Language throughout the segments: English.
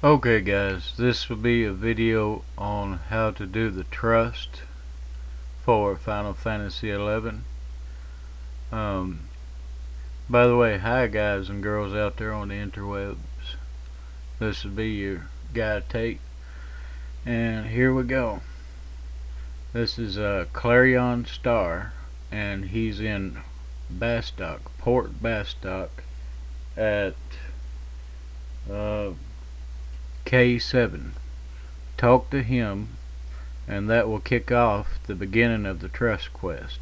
Okay guys, this will be a video on how to do the trust for Final Fantasy XI. Um, by the way, hi guys and girls out there on the interwebs. This will be your guy Tate, and here we go. This is Clarion Star, and he's in Bastok, Port Bastok at uh, K7. Talk to him, and that will kick off the beginning of the trust quest.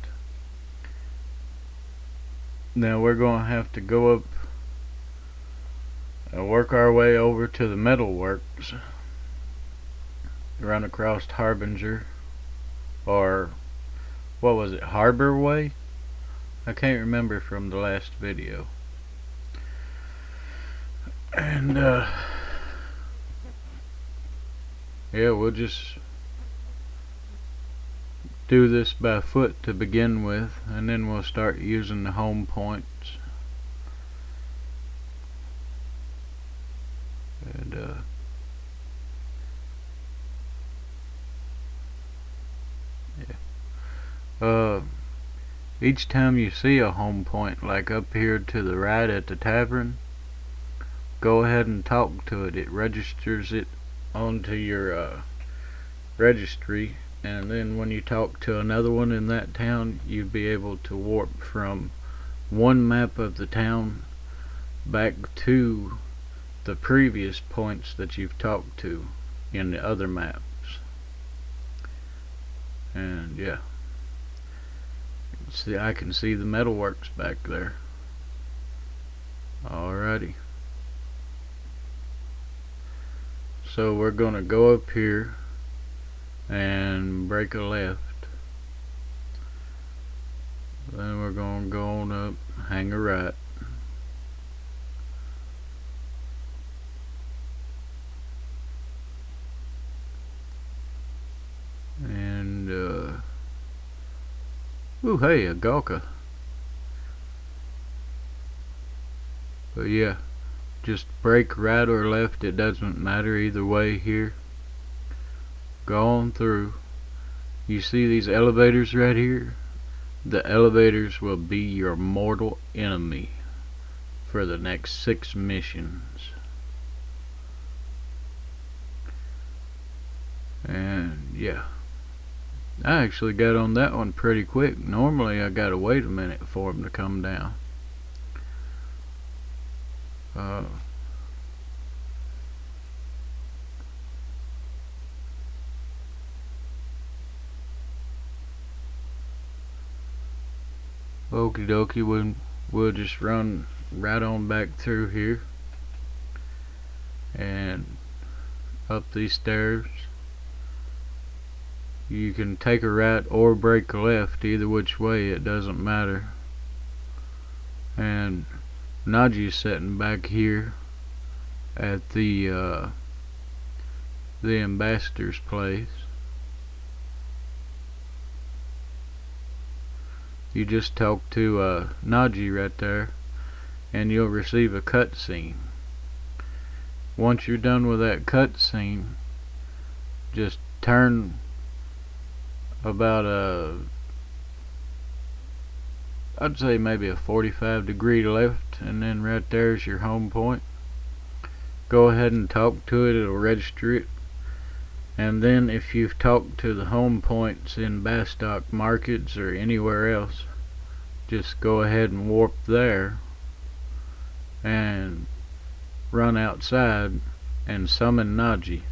Now we're going to have to go up and work our way over to the metalworks, run across Harbinger, or what was it, Harbor Way? I can't remember from the last video. And yeah, we'll just do this by foot to begin with, and then we'll start using the home points. And each time you see a home point, like up here to the right at the tavern, go ahead and talk to it. It registers it onto your registry, and then when you talk to another one in that town, you'd be able to warp from one map of the town back to the previous points that you've talked to in the other maps. And yeah, see, I can see the metalworks back there. Alrighty, so we're gonna go up here and break a left. Then we're gonna go on up, hang a right. And ooh, hey, a Gawker. But yeah, just break right or left, it doesn't matter either way here. Go on through. You see these elevators right here? The elevators will be your mortal enemy for the next 6 missions. And yeah, I actually got on that one pretty quick. Normally I gotta wait a minute for them to come down. Okie dokie, we'll just run right on back through here and up these stairs. You can take a right or break a left, either which way, it doesn't matter. And Naji's sitting back here at the ambassador's place. You just talk to Naji right there, and you'll receive a cutscene. Once you're done with that cutscene, just turn about I'd say maybe a 45-degree left, and then right there's your home point. Go ahead and talk to it, it'll register it. And then if you've talked to the home points in Bastok Markets or anywhere else, just go ahead and warp there and run outside and summon Naji.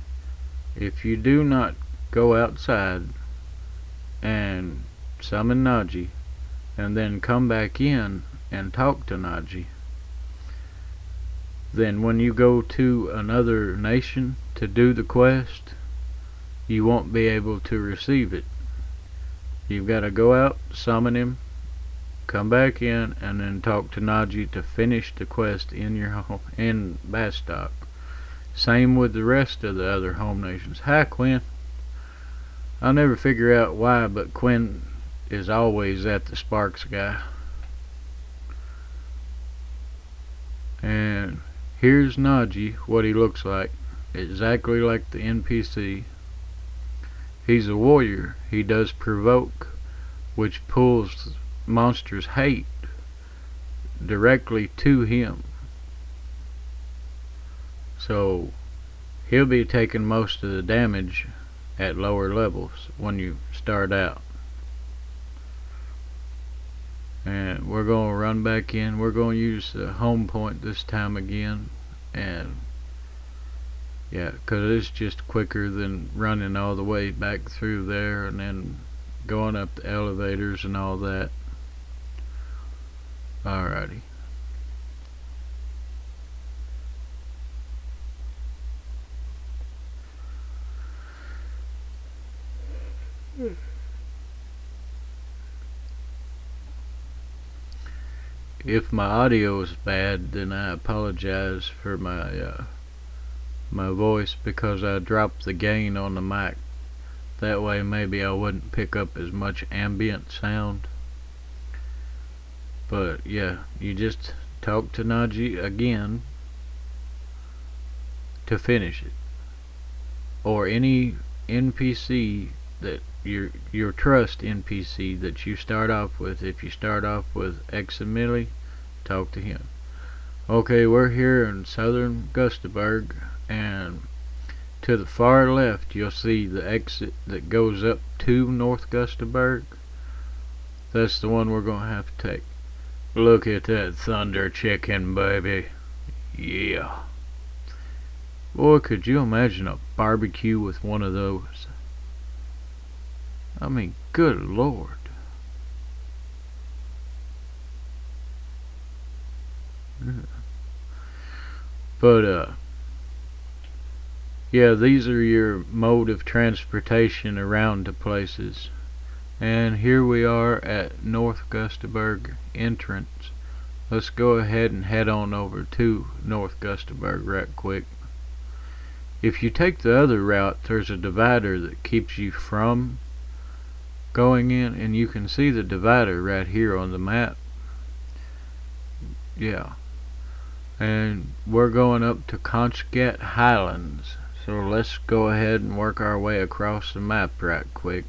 If you do not go outside and summon Naji and then come back in and talk to Naji, then when you go to another nation to do the quest, you won't be able to receive it. You've got to go out, summon him, come back in, and then talk to Naji to finish the quest in your home in Bastok. Same with the rest of the other home nations. Hi, Quinn. I'll never figure out why, but Quinn is always at the Sparks guy. And here's Naji, what he looks like. exactly like the NPC. He's a warrior. He does provoke, which pulls monsters' hate directly to him. So he'll be taking most of the damage at lower levels when you start out. And we're going to run back in. We're going to use the home point this time again. And yeah, because it's just quicker than running all the way back through there and then going up the elevators and all that. Alrighty. If my audio is bad, then I apologize for my voice, because I dropped the gain on the mic. That way maybe I wouldn't pick up as much ambient sound. But yeah, you just talk to Naji again to finish it. Or any NPC that your trust NPC that you start off with. If you start off with Examili, talk to him. Okay, we're here in southern Gustaberg, and to the far left you'll see the exit that goes up to North Gustaberg. That's the one we're gonna have to take. Look at that thunder chicken, baby. Yeah. Boy, could you imagine a barbecue with one of those? I mean, good Lord. But yeah, these are your mode of transportation around to places. And here we are at North Gustaberg entrance. Let's go ahead and head on over to North Gustaberg right quick. If you take the other route, there's a divider that keeps you from going in, and you can see the divider right here on the map. Yeah. And we're going up to Conscat Highlands. So let's go ahead and work our way across the map right quick.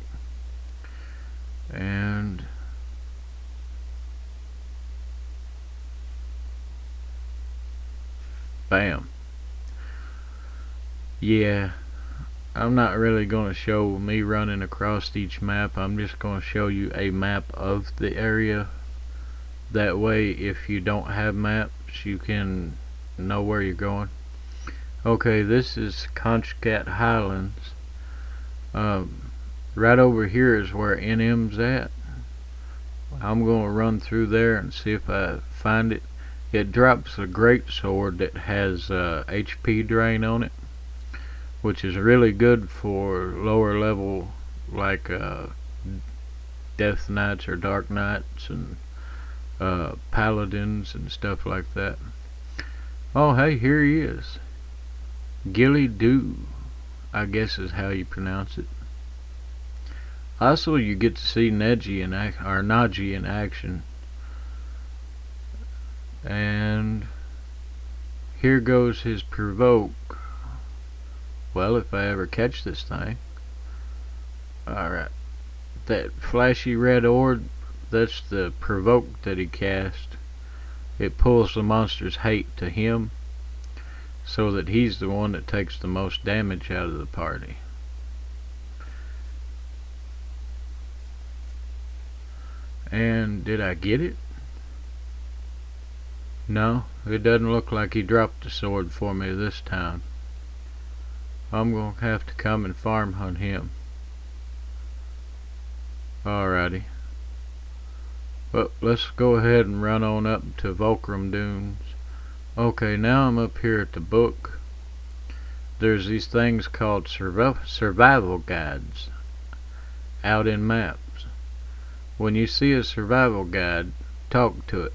And bam. Yeah, I'm not really going to show me running across each map. I'm just going to show you a map of the area. That way, if you don't have maps, you can know where you're going. Okay, this is Conscat Highlands. Right over here is where NM's at. I'm going to run through there and see if I find it. It drops a great sword that has HP drain on it, which is really good for lower level, like Death Knights or Dark Knights and Paladins and stuff like that. Oh, hey, here he is. Gilly Doo, I guess is how you pronounce it. Also, you get to see Naji in action. And here goes his provoke. Well, if I ever catch this thing. Alright. That flashy red orb, that's the provoke that he cast. It pulls the monster's hate to him, so that he's the one that takes the most damage out of the party. And did I get it? No, it doesn't look like he dropped the sword for me this time. I'm going to have to come and farm hunt him. Alrighty. Well, let's go ahead and run on up to Volcrum Dunes. Okay, now I'm up here at the book. There's these things called survival guides out in maps. When you see a survival guide, talk to it.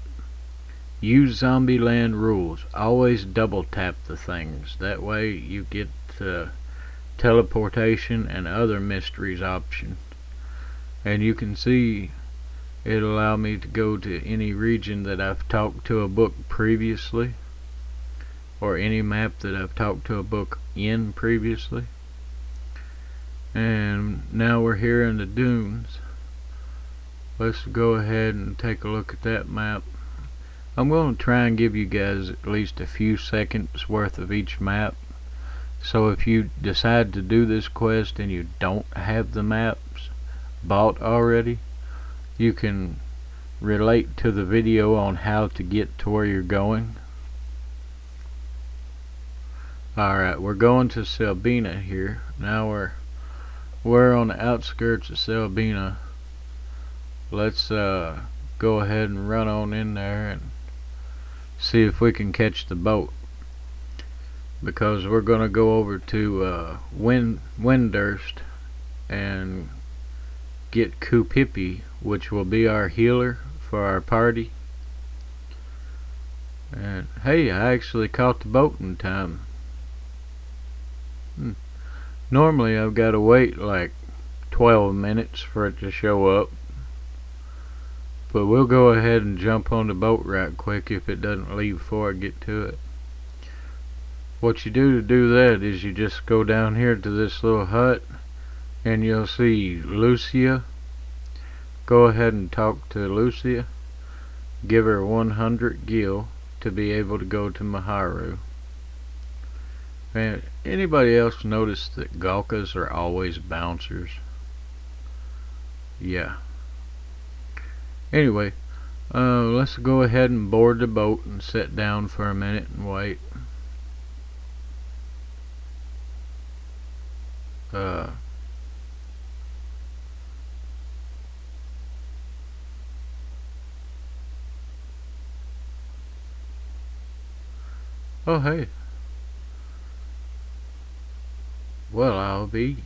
Use Zombieland rules. Always double tap the things. That way you get teleportation and other mysteries options. And you can see it'll allow me to go to any region that I've talked to a book previously. or any map that I've talked to a book in previously. And now we're here in the dunes. Let's go ahead and take a look at that map. I'm going to try and give you guys at least a few seconds worth of each map. So if you decide to do this quest and you don't have the maps bought already, you can relate to the video on how to get to where you're going. Alright, we're going to Selbina here. Now we're on the outskirts of Selbina. Let's go ahead and run on in there and see if we can catch the boat, because we're gonna go over to Windurst and get Kupipi, which will be our healer for our party. And hey, I actually caught the boat in time. Normally I've got to wait like 12 minutes for it to show up, but we'll go ahead and jump on the boat right quick if it doesn't leave before I get to it. What you do to do that is you just go down here to this little hut and you'll see Lucia. Go ahead and talk to Lucia. Give her 100 gil to be able to go to Maharu. And anybody else notice that Galkas are always bouncers? Yeah. Anyway, let's go ahead and board the boat and sit down for a minute and wait. Oh hey. Well, I'll be.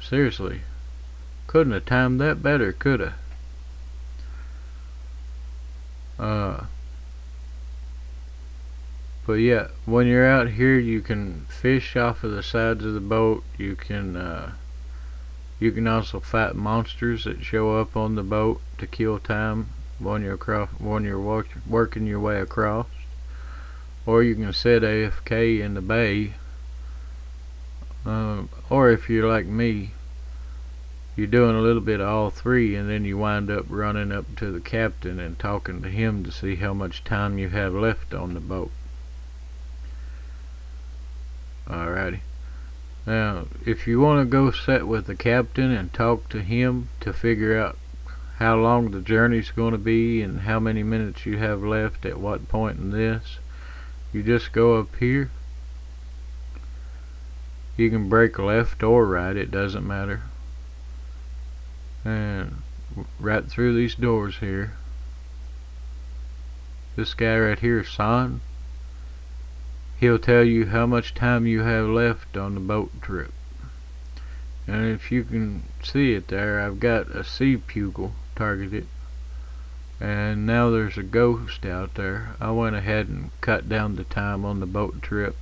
Seriously. Couldn't have timed that better, could I? But yeah, when you're out here you can fish off of the sides of the boat. You can also fight monsters that show up on the boat to kill time when you're working your way across. Or you can sit AFK in the bay. Or if you're like me, you're doing a little bit of all three, and then you wind up running up to the captain and talking to him to see how much time you have left on the boat. Alrighty. Now, if you want to go sit with the captain and talk to him to figure out how long the journey's going to be and how many minutes you have left at what point in this, you just go up here. You can break left or right, it doesn't matter. And right through these doors here. This guy right here, San, he'll tell you how much time you have left on the boat trip. And if you can see it there, I've got a sea pugil targeted. And now there's a ghost out there. I went ahead and cut down the time on the boat trip.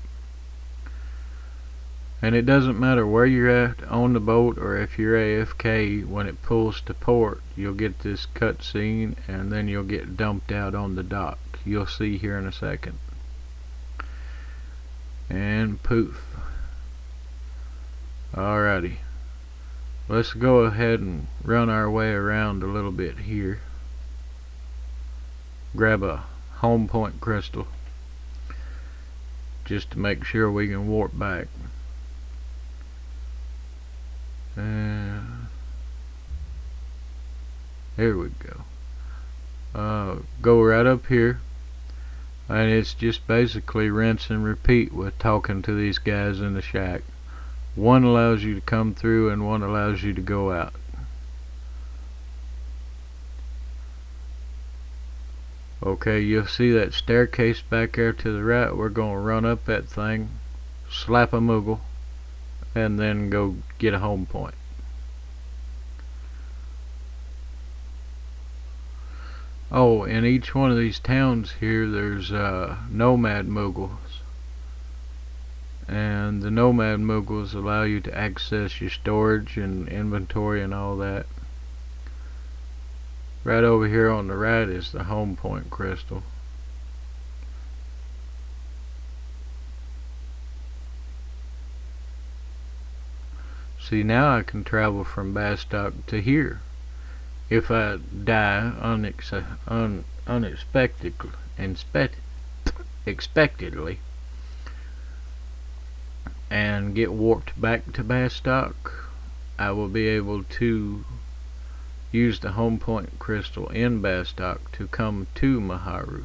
And it doesn't matter where you're at on the boat or if you're AFK, when it pulls to port, you'll get this cutscene and then you'll get dumped out on the dock. You'll see here in a second. And poof. Alrighty. Let's go ahead and run our way around a little bit here. Grab a home point crystal just to make sure we can warp back. There we go. Go right up here, and it's just basically rinse and repeat with talking to these guys in the shack. One allows you to come through and one allows you to go out. Okay, you'll see that staircase back there to the right. We're going to run up that thing, slap a Moogle, and then go get a home point. Oh, in each one of these towns here there's nomad Moogles. And the nomad Moogles allow you to access your storage and inventory and all that. Right over here on the right is the home point crystal. See, now I can travel from Bastock to here if I die unexpectedly and get warped back to Bastock. I will be able to use the home point crystal in Bastock to come to Maharu.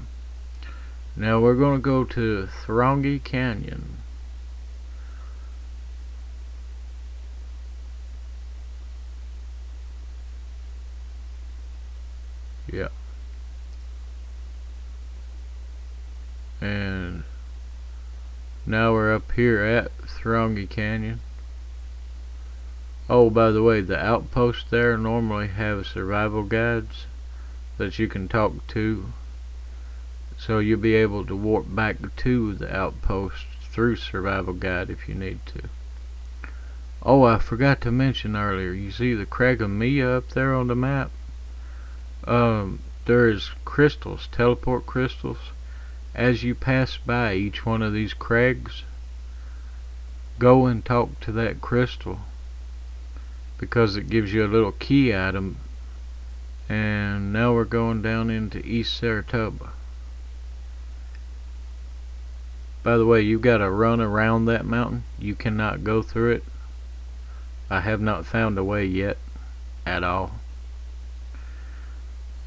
Now we're going to go to Throngi Canyon. Yeah. And now we're up here at Throngi Canyon. Oh, by the way, the outposts there normally have survival guides that you can talk to, so you'll be able to warp back to the outpost through survival guide if you need to. Oh, I forgot to mention earlier, you see the Crag of Mia up there on the map? There is crystals, teleport crystals. As you pass by each one of these crags, go and talk to that crystal, because it gives you a little key item. And now we're going down into East Saratoga. By the way, you've got to run around that mountain. You cannot go through it. I have not found a way yet at all.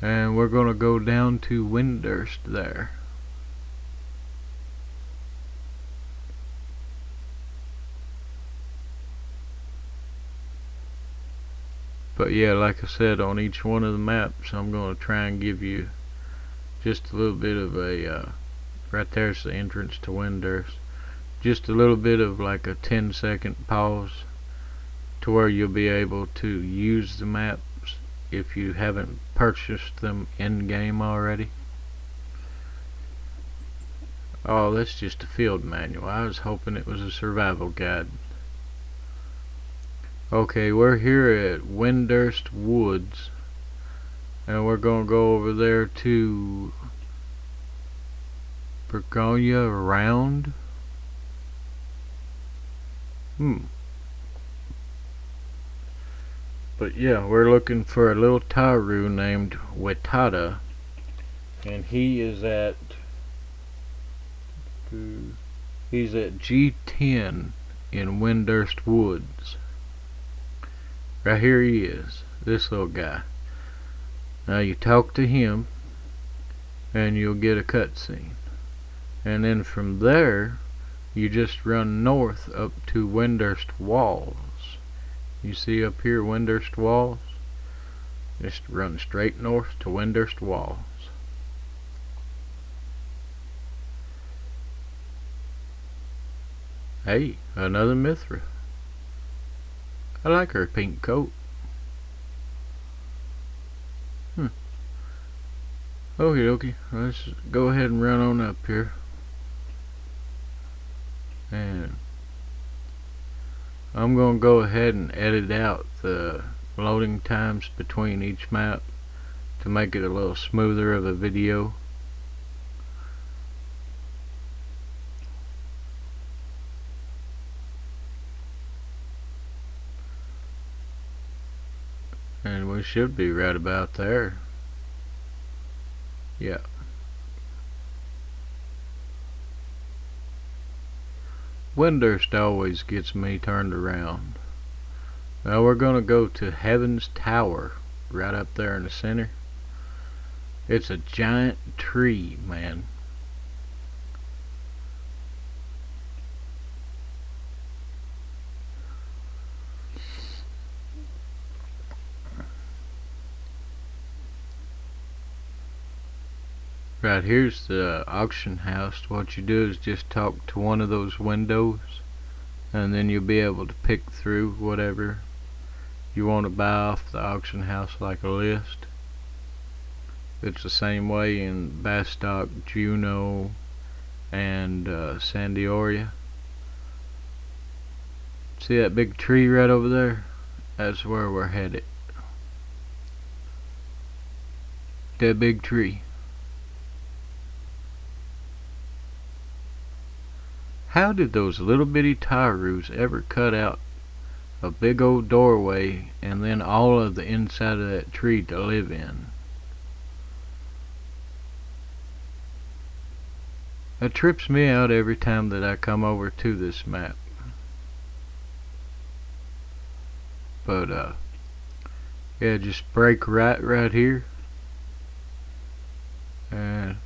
And we're going to go down to Windurst there. But yeah, like I said, on each one of the maps, I'm going to try and give you just a little bit of a, right there's the entrance to Windurst. Just a little bit of like a 10-second pause to where you'll be able to use the maps if you haven't purchased them in-game already. Oh, that's just a field manual. I was hoping it was a survival guide. Okay, we're here at Windurst Woods, and we're gonna go over there to Bergonia Round. But yeah, we're looking for a little Taru named Wetada, and he's at G10 in Windurst Woods. Right here he is, this little guy. Now you talk to him and you'll get a cutscene, and then from there you just run north up to Windurst Walls. You see up here Windurst Walls? Just run straight north to Windurst Walls. Hey, another Mithra. I like her pink coat. Okie dokie, let's go ahead and run on up here. And I'm going to go ahead and edit out the loading times between each map to make it a little smoother of a video. And we should be right about there. Yeah. Windurst always gets me turned around. Now we're gonna go to Heaven's Tower, right up there in the center. It's a giant tree, man. Right here's the auction house. What you do is just talk to one of those windows, and then you'll be able to pick through whatever you want to buy off the auction house, like a list. It's the same way in Bastock, Juneau, and San d'Oria. See that big tree right over there? That's where we're headed. That big tree. How did those little bitty Tarus ever cut out a big old doorway, and then all of the inside of that tree to live in. It trips me out every time that I come over to this map. But yeah, just break right here, and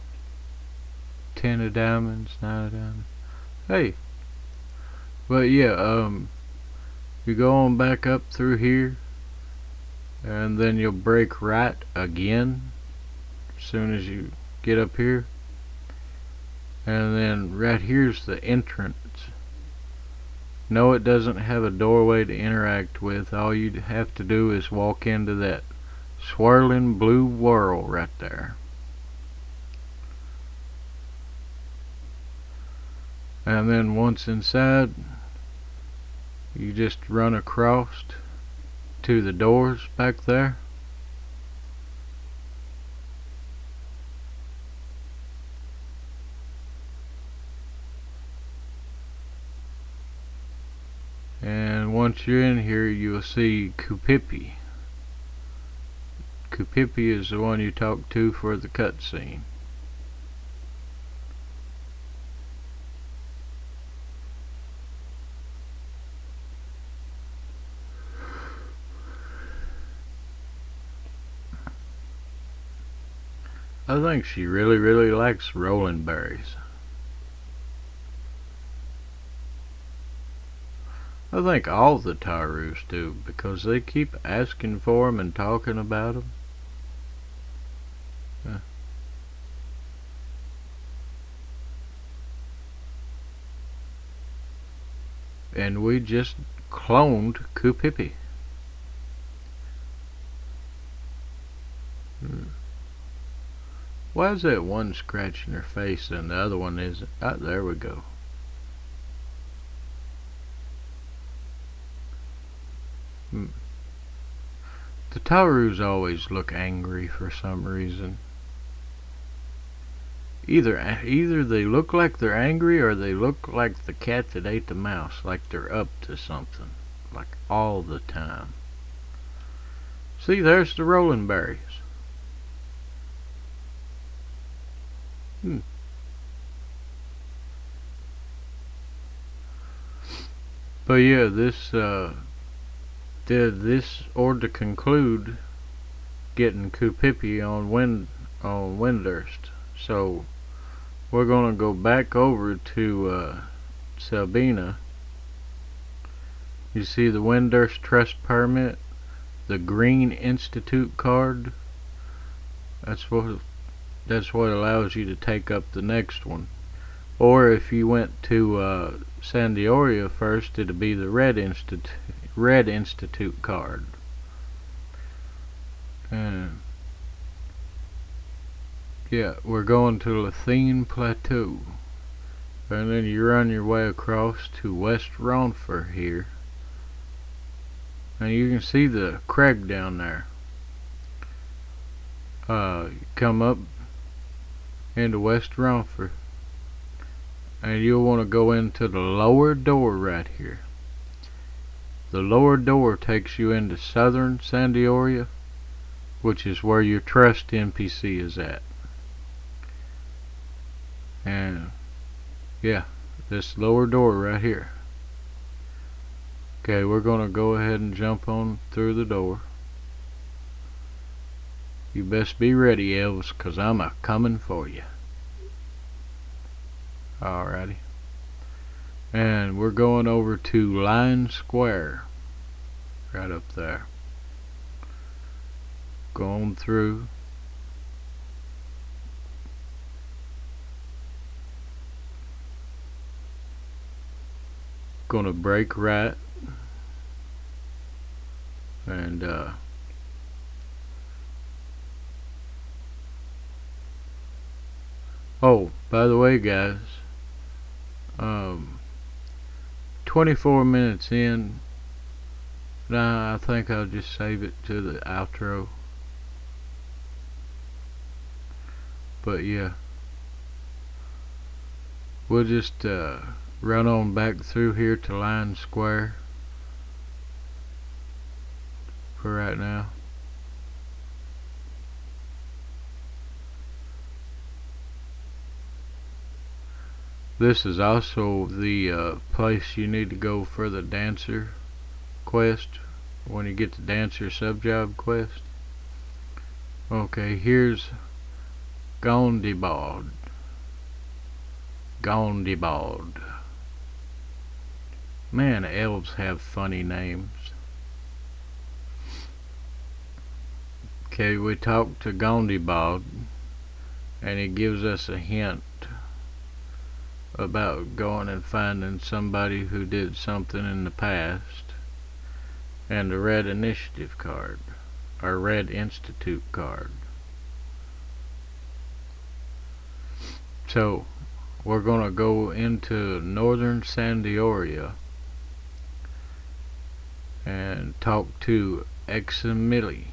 10 of diamonds, 9 of diamonds. Hey, but yeah, you go on back up through here, and then you'll break right again as soon as you get up here. And then right here's the entrance. No, it doesn't have a doorway to interact with. All you have to do is walk into that swirling blue whirl right there. And then once inside, you just run across to the doors back there. And once you're in here, you'll see Kupipi. Kupipi is the one you talk to for the cutscene. I think she really likes rolling berries. I think all the Tarus do, because they keep asking for them and talking about them. And we just cloned Kupipi. Why is that one scratching her face and the other one isn't? Ah, there we go. The Tarus always look angry for some reason. Either they look like they're angry, or they look like the cat that ate the mouse, like they're up to something, like all the time. See, there's the rolling berries. But yeah, this or to conclude getting Kupipi on Windurst. So we're gonna go back over to Selbina. You see the Windurst Trust Permit, the Green Institute card. That's what allows you to take up the next one. Or if you went to Sandioria first, it'd be the Red Institute card. Yeah, we're going to Lathine Plateau. And then you run your way across to West Ronfer here. And you can see the crag down there. Come up into West Ronfer, and you'll want to go into the lower door right here. The lower door takes you into Southern Sandioria, which is where your trust NPC is at. And yeah, this lower door right here. Okay, we're gonna go ahead and jump on through the door. You best be ready, elves, 'cause I'm a-coming for you. Alrighty. And we're going over to Line Square. Right up there. Going through. Gonna break right. And oh, by the way, guys, 24 minutes in. Nah, I think I'll just save it to the outro. But yeah, we'll just run on back through here to Line Square. for right now. This is also the place you need to go for the dancer quest when you get the dancer sub-job quest. Okay, here's Gondibald. Gondibald. Man, elves have funny names. Okay, we talked to Gondibald, and he gives us a hint about going and finding somebody who did something in the past, and a red initiative card, or red institute card. So we're gonna go into northern Sandioria and talk to Eximili.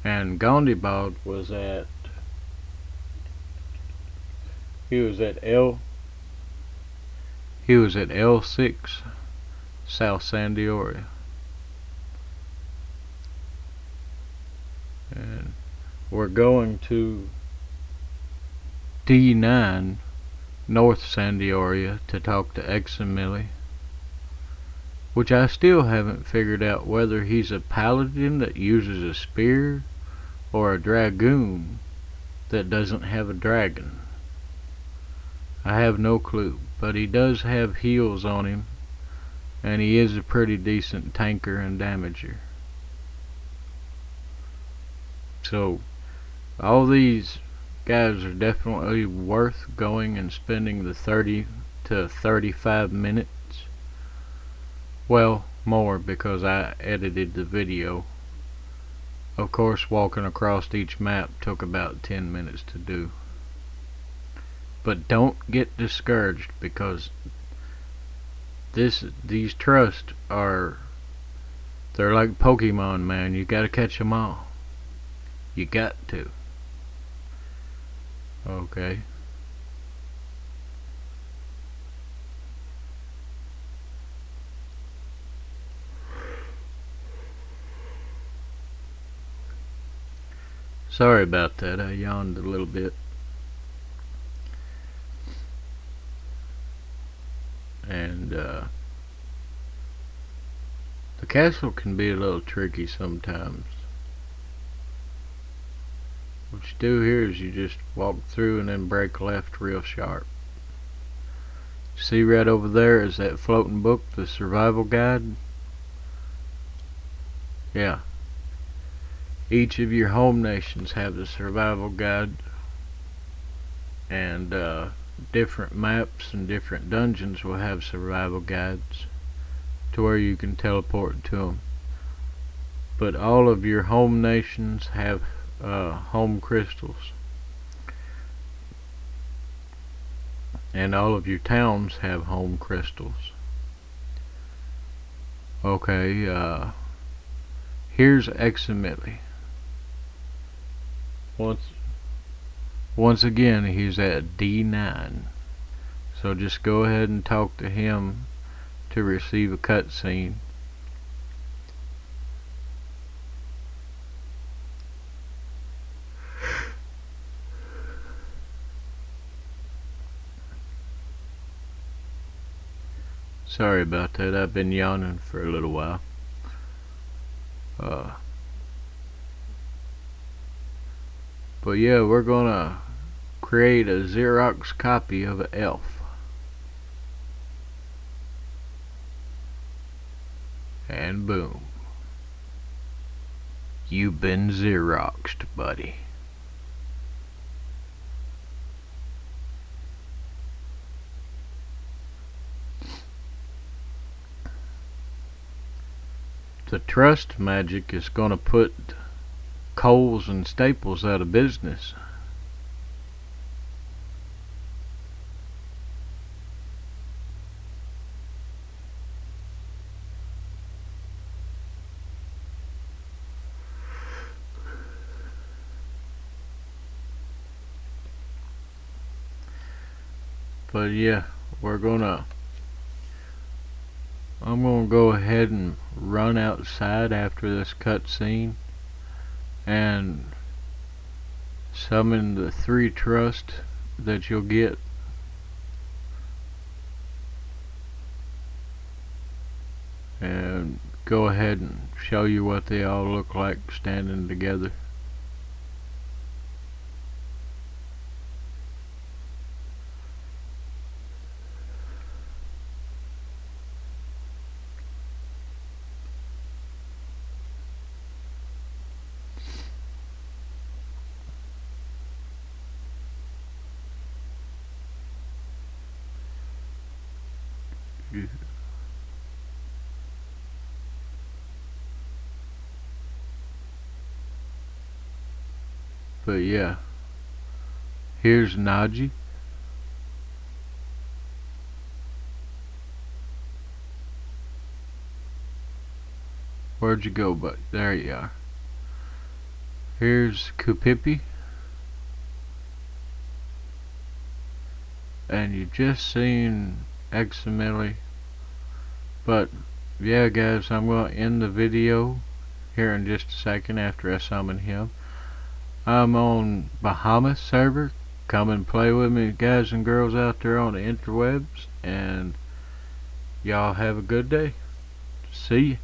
And Gondibald was at L6 South Sandioria. And we're going to D9 North Sandioria to talk to Eximili, which I still haven't figured out whether he's a paladin that uses a spear or a dragoon that doesn't have a dragon. I have no clue, but he does have heals on him, and he is a pretty decent tanker and damager. So all these guys are definitely worth going and spending the 30 to 35 minutes. Well, more, because I edited the video. Of course, walking across each map took about 10 minutes to do. But don't get discouraged, because these trusts they're like Pokemon, man. You gotta catch them all. You got to. Okay. Sorry about that, I yawned a little bit. And the castle can be a little tricky sometimes. What you do here is you just walk through and then break left real sharp. See right over there is that floating book, the survival guide? Yeah. Each of your home nations have the survival guide, and different maps and different dungeons will have survival guides to where you can teleport to them. But all of your home nations have home crystals, and all of your towns have home crystals. Okay, here's Eximili. Once again, he's at D9. So just go ahead and talk to him to receive a cutscene. Sorry about that, I've been yawning for a little while. But yeah, we're gonna create a Xerox copy of an elf. And boom. You've been Xeroxed, buddy. The trust magic is gonna put Kohl's and Staples out of business. But yeah, we're gonna I'm gonna go ahead and run outside after this cutscene and summon the 3 trust that you'll get. And go ahead and show you what they all look like standing together. But yeah, here's Naji. Where'd you go, bud? There you are. Here's Kupipi. And you just seen Examili. But yeah, guys, I'm going to end the video here in just a second after I summon him. I'm on Bahamas server. Come and play with me, guys and girls out there on the interwebs, and y'all have a good day. See ya.